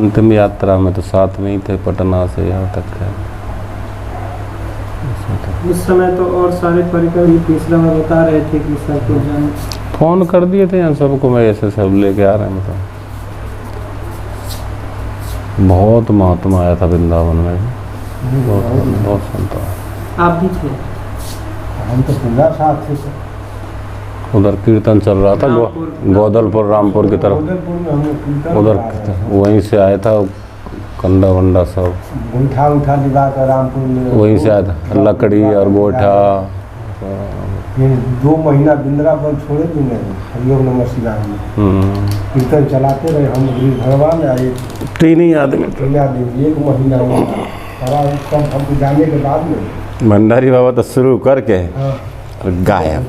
अंतिम यात्रा में तो साथ में ही थे, पटना से यहाँ तक है। उस समय तो और सारे परिकर तीसरा में बता रहे थे कि सबको जाने, फोन कर दिए थे यहाँ सबको, मैं ऐसे सब लेके आ रहे हैं। मतलब बहुत महात्मा आया था वृंदावन में, बहुत संत। आप भी थे? हम तो पूरा साथ थे सर। उधर कीर्तन चल रहा था गोदलपुर रामपुर की तरफ, उधर वहीं से आया था कंडा वंडा सब, गोईठा उठा दिला कर रामपुर में वहीं से आया था, लकड़ी और गोईठा। फिर 2 महीना बिंद्रावन छोड़े भी नहीं, हरिओम नमः शिवाय में कीर्तन चलाते रहे। हम भगवान आए 3 आदमी 1 महीना सारा सब हमको जाने के बाद में भंडारी बाबा तो शुरू करके गायब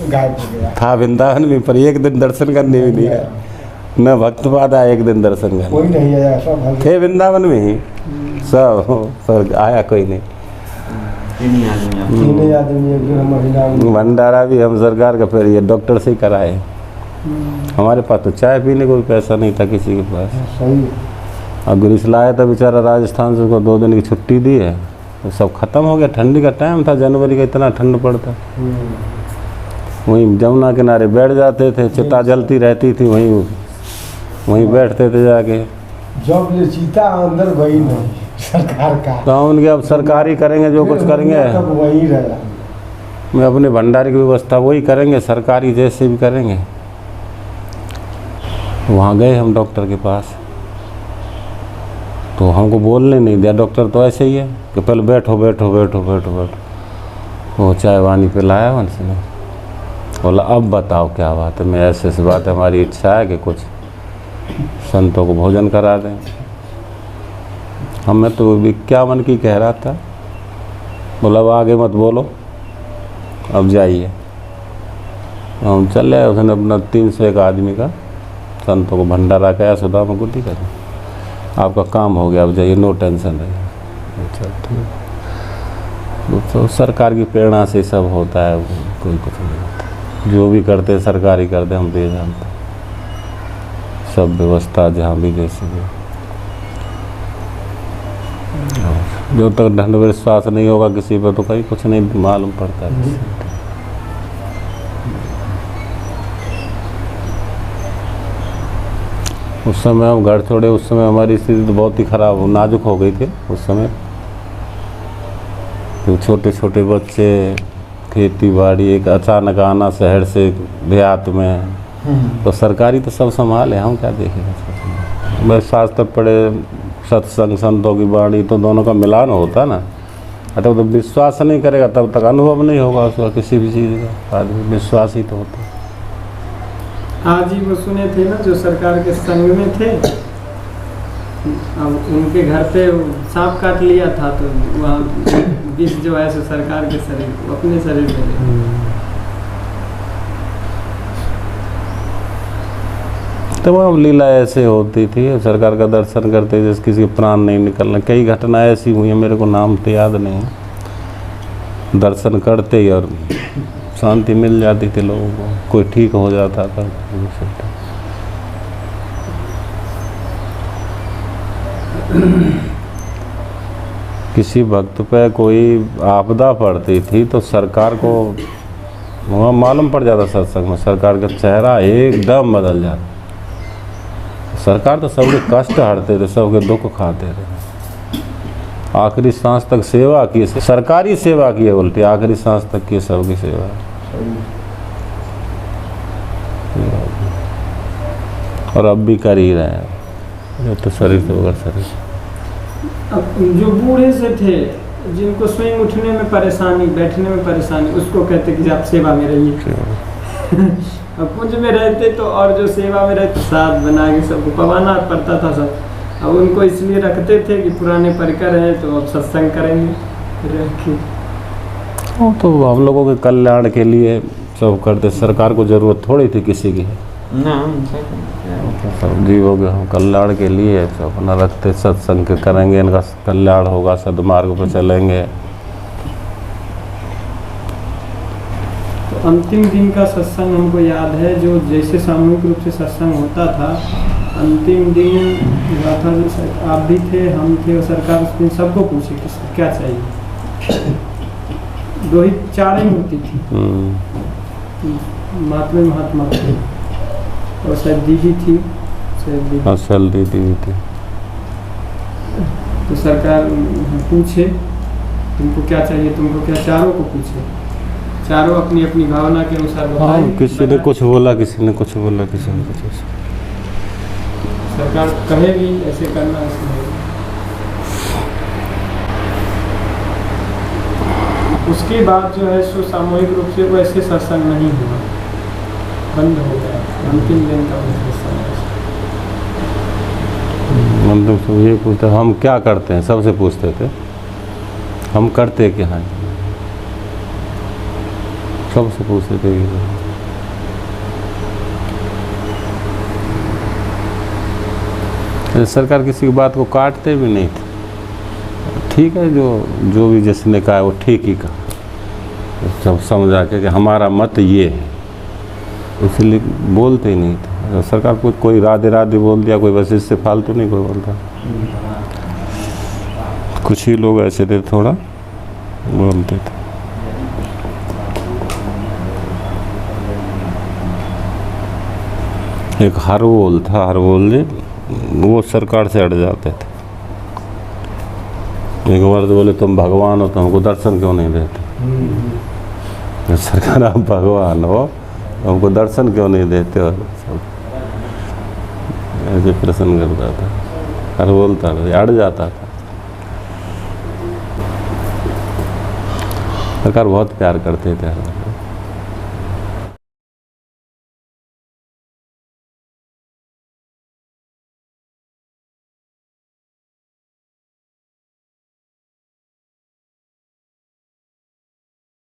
हो गया था वृंदावन में, पर एक दिन दर्शन करने भी नहीं आया, न भक्तपाद आया एक दिन दर्शन करने, कोई नहीं आया, सब थे वृंदावन में ही सब, पर आया कोई नहीं। 3 आदमी 1 महीना। भंडारा भी हम सरकार का फिर ये डॉक्टर से ही कराए। हमारे पास तो चाय पीने को भी पैसा नहीं था किसी के पास। सही। और गुरिस लाया था बेचारा राजस्थान से, उसको 2 दिन की छुट्टी दी है, तो सब खत्म हो गया। ठंडी का टाइम था, जनवरी का, इतना ठंड पड़ता। वहीं जमुना किनारे बैठ जाते थे, चिता जलती रहती थी, वहीं बैठते थे जाके। जब ये चीता अंदर वही नहीं सरकार का, तो उनके अब सरकारी करेंगे जो कुछ करेंगे, तब वही रहा। मैं अपने भंडारे की व्यवस्था वही करेंगे, सरकारी जैसे भी करेंगे। वहाँ गए हम डॉक्टर के पास, तो हमको बोलने नहीं दिया। डॉक्टर तो ऐसे ही है कि पहले बैठो बैठो बैठो बैठो बैठो। वो चाय वानी पिलाया उनसे, बोला अब बताओ क्या बात है। मैं ऐसे ऐसी बात है, हमारी इच्छा है कि कुछ संतों को भोजन करा दें। हमें तो 51 की कह रहा था। बोला अब आगे मत बोलो, अब जाइए। हम चले, उसने अपना 301 आदमी का संतों को भंडारा कहा, सुदामा गुटी का, आपका काम हो गया, अब जाइए, नो टेंशन रही। अच्छा ठीक। तो सरकार की प्रेरणा से सब होता है, कोई कुछ नहीं होता। जो भी करते सरकारी करते, हम दे जानते सब व्यवस्था जहाँ भी जैसे भी। जो तक ढंड विश्वास नहीं होगा किसी पर, तो कहीं कुछ नहीं मालूम पड़ता है। उस समय हम घर छोड़े, उस समय हमारी स्थिति तो बहुत ही खराब नाजुक हो गई थी उस समय। तो छोटे छोटे बच्चे, खेती बाड़ी, एक अचानक आना शहर से देहात में, तो सरकारी तो सब संभाले, हम क्या देखेंगे। बस शास्त्र पढ़े, सत्संग, संतों की वाणी, तो दोनों का मिलान होता ना। तो विश्वास नहीं करेगा तब तक अनुभव नहीं होगा उसका किसी भी चीज़ का। आदमी विश्वास ही तो होता है। आज ही वो सुने थे ना जो सरकार के संग में थे, अब उनके घर पे सांप काट लिया था, तो वहाँ विष जो है सो सरकार के शरीर, अपने शरीर में। तमाम लीला ऐसे होती थी, सरकार का दर्शन करते जैसे किसी के प्राण नहीं निकलना। कई घटनाएं ऐसी हुई हैं, मेरे को नाम तो याद नहीं। दर्शन करते ही और शांति मिल जाती थी लोगों को, कोई ठीक हो जाता था। किसी भक्त पे कोई आपदा पड़ती थी तो सरकार को वहाँ मालूम पड़ जाता, सत्संग में सरकार का चेहरा एकदम बदल जाता। सरकार तो सबके कष्ट हरते थे, सबके दुख खाते थे। आखिरी सांस तक सेवा की, सरकारी सेवा की है उल्टी, आखिरी सांस तक की सबकी सेवा। और अब भी कर ही रहे हैं, जो तो शरीर से बगैर शरीर। अब जो बूढ़े से थे, जिनको स्वयं उठने में परेशानी, बैठने में परेशानी, उसको कहते कि आप सेवा में रहिए। अब कुंज में रहते तो, और जो सेवा में रहते साथ बना के सबको पवाना पड़ता था सब। अब उनको इसलिए रखते थे कि पुराने परिकर हैं तो अब सत्संग करेंगे रह के। तो हम लोगों के कल्याण के लिए सब करते, सरकार को जरूरत थोड़ी थी किसी की। सब जीवों के हम कल्याण के लिए सब अपना रखते, सत्संग करेंगे, इनका कल्याण होगा, सदमार्ग पर चलेंगे। अंतिम दिन का सत्संग हमको याद है, जो जैसे सामूहिक रूप से सत्संग होता था, अंतिम दिन हुआ था हर आप भी थे, हम थे, और सरकार उस दिन सबको पूछे कि क्या चाहिए। 4 ही मूर्ति थी, महात्मा थे, और शायद दीदी थी, असल दीदी थी। तो सरकार पूछे तुमको क्या चाहिए, तुमको क्या, चारों को पूछे, चारों अपनी अपनी भावना के अनुसार हाँ, बताए। किसी ने कुछ बोला, किसी ने कुछ बोला, किसी ने कुछ ऐसा। सरकार कहे भी ऐसे करना, ऐसे नहीं। उसके बाद जो है सो सामूहिक रूप से वैसे सत्संग नहीं हुआ, बंद हो गया। अंतिम दिन का सत्संग। मतलब तो ये पूछते हम क्या करते हैं, सबसे पूछते थे हम करते क्या हैं, सबसे पूछते थे। सरकार किसी की बात को काटते भी नहीं थे। ठीक है, जो भी जिसने कहा वो ठीक ही कहा, सब समझा के कि हमारा मत ये है, इसलिए बोलते ही नहीं थे। सरकार को कोई राधे राधे बोल दिया, कोई बस इससे फालतू नहीं कोई बोलता। कुछ ही लोग ऐसे थे थोड़ा बोलते थे। एक हरवोल था, हरवोल जी, वो सरकार से हट जाते थे। एक बार तो बोले तुम भगवान हो तो हमको दर्शन क्यों नहीं देते। सरकार आप भगवान हो, हमको दर्शन क्यों नहीं देते हो, ऐसे प्रश्न करता था। हरवोल था, अड़ जाता था। सरकार बहुत प्यार करते थे।